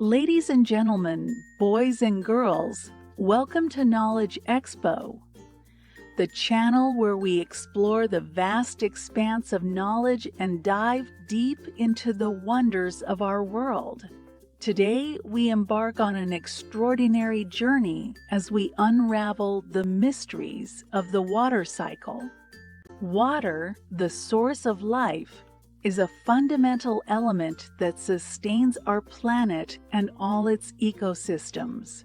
Ladies and gentlemen, boys and girls, welcome to Knowledge Expo, the channel where we explore the vast expanse of knowledge and dive deep into the wonders of our world. Today, we embark on an extraordinary journey as we unravel the mysteries of the water cycle. Water, the source of life, is a fundamental element that sustains our planet and all its ecosystems.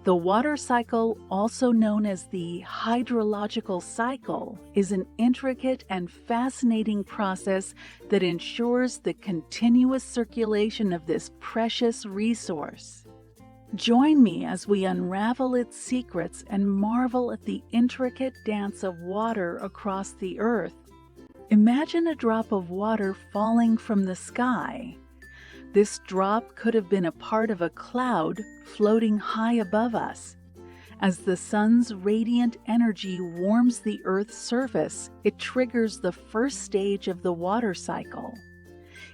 The water cycle, also known as the hydrological cycle, is an intricate and fascinating process that ensures the continuous circulation of this precious resource. Join me as we unravel its secrets and marvel at the intricate dance of water across the earth. Imagine a drop of water falling from the sky. This drop could have been a part of a cloud floating high above us. As the sun's radiant energy warms the Earth's surface, it triggers the first stage of the water cycle,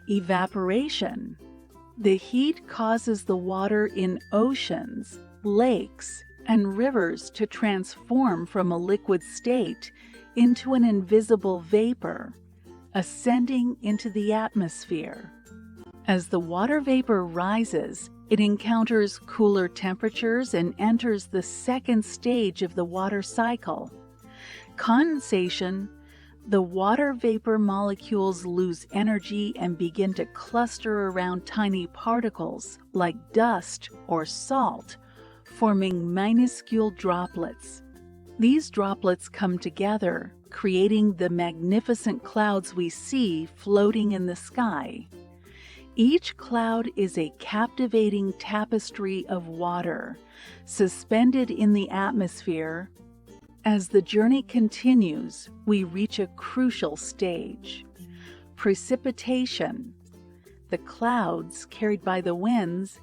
evaporation. The heat causes the water in oceans, lakes, and rivers to transform from a liquid state into an invisible vapor, ascending into the atmosphere. As the water vapor rises, it encounters cooler temperatures and enters the second stage of the water cycle. Condensation. The water vapor molecules lose energy and begin to cluster around tiny particles like dust or salt, forming minuscule droplets. These droplets come together, creating the magnificent clouds we see floating in the sky. Each cloud is a captivating tapestry of water, suspended in the atmosphere. As the journey continues, we reach a crucial stage, precipitation. The clouds, carried by the winds,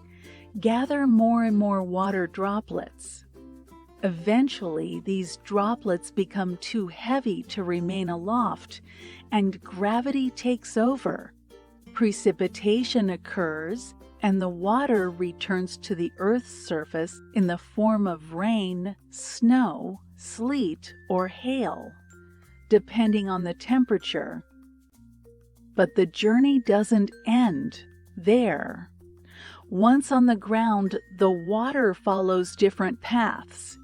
gather more and more water droplets. Eventually, these droplets become too heavy to remain aloft, and gravity takes over. Precipitation occurs, and the water returns to the Earth's surface in the form of rain, snow, sleet, or hail, depending on the temperature. But the journey doesn't end there. Once on the ground, the water follows different paths.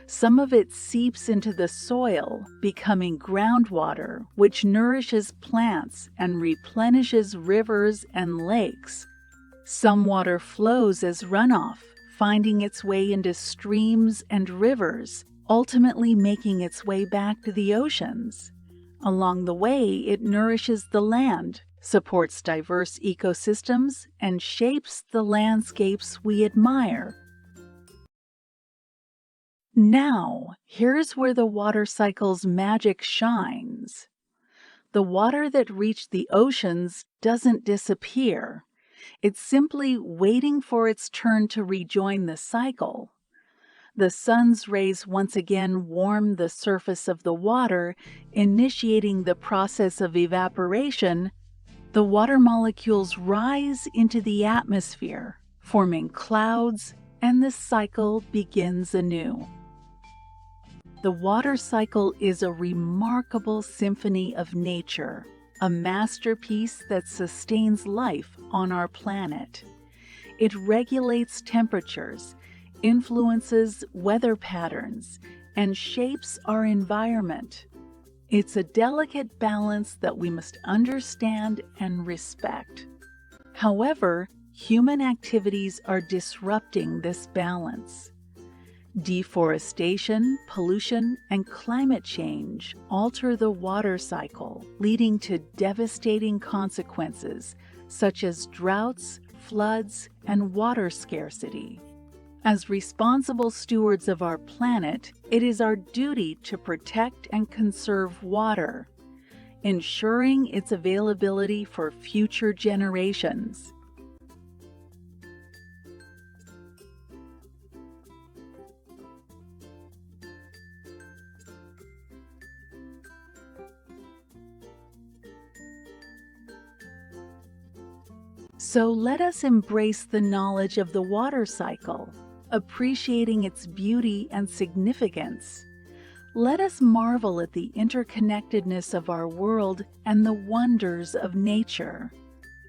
Some of it seeps into the soil, becoming groundwater, which nourishes plants and replenishes rivers and lakes. Some water flows as runoff, finding its way into streams and rivers, ultimately making its way back to the oceans. Along the way, it nourishes the land, supports diverse ecosystems, and shapes the landscapes we admire. Now, here's where the water cycle's magic shines. The water that reached the oceans doesn't disappear. It's simply waiting for its turn to rejoin the cycle. The sun's rays once again warm the surface of the water, initiating the process of evaporation. The water molecules rise into the atmosphere, forming clouds, and the cycle begins anew. The water cycle is a remarkable symphony of nature, a masterpiece that sustains life on our planet. It regulates temperatures, influences weather patterns, and shapes our environment. It's a delicate balance that we must understand and respect. However, human activities are disrupting this balance. Deforestation, pollution, and climate change alter the water cycle, leading to devastating consequences such as droughts, floods, and water scarcity. As responsible stewards of our planet, it is our duty to protect and conserve water, ensuring its availability for future generations. So let us embrace the knowledge of the water cycle, appreciating its beauty and significance. Let us marvel at the interconnectedness of our world and the wonders of nature.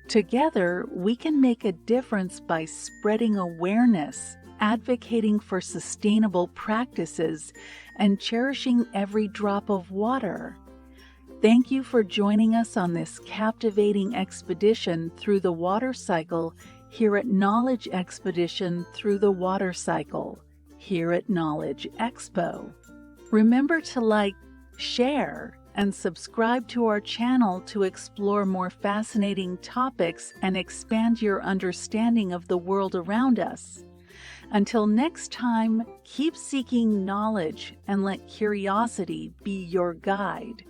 Together, we can make a difference by spreading awareness, advocating for sustainable practices, and cherishing every drop of water. Thank you for joining us on this captivating expedition through the water cycle here at Knowledge Expedition Through the Water Cycle, here at Knowledge Expo. Remember to like, share, and subscribe to our channel to explore more fascinating topics and expand your understanding of the world around us. Until next time, keep seeking knowledge and let curiosity be your guide.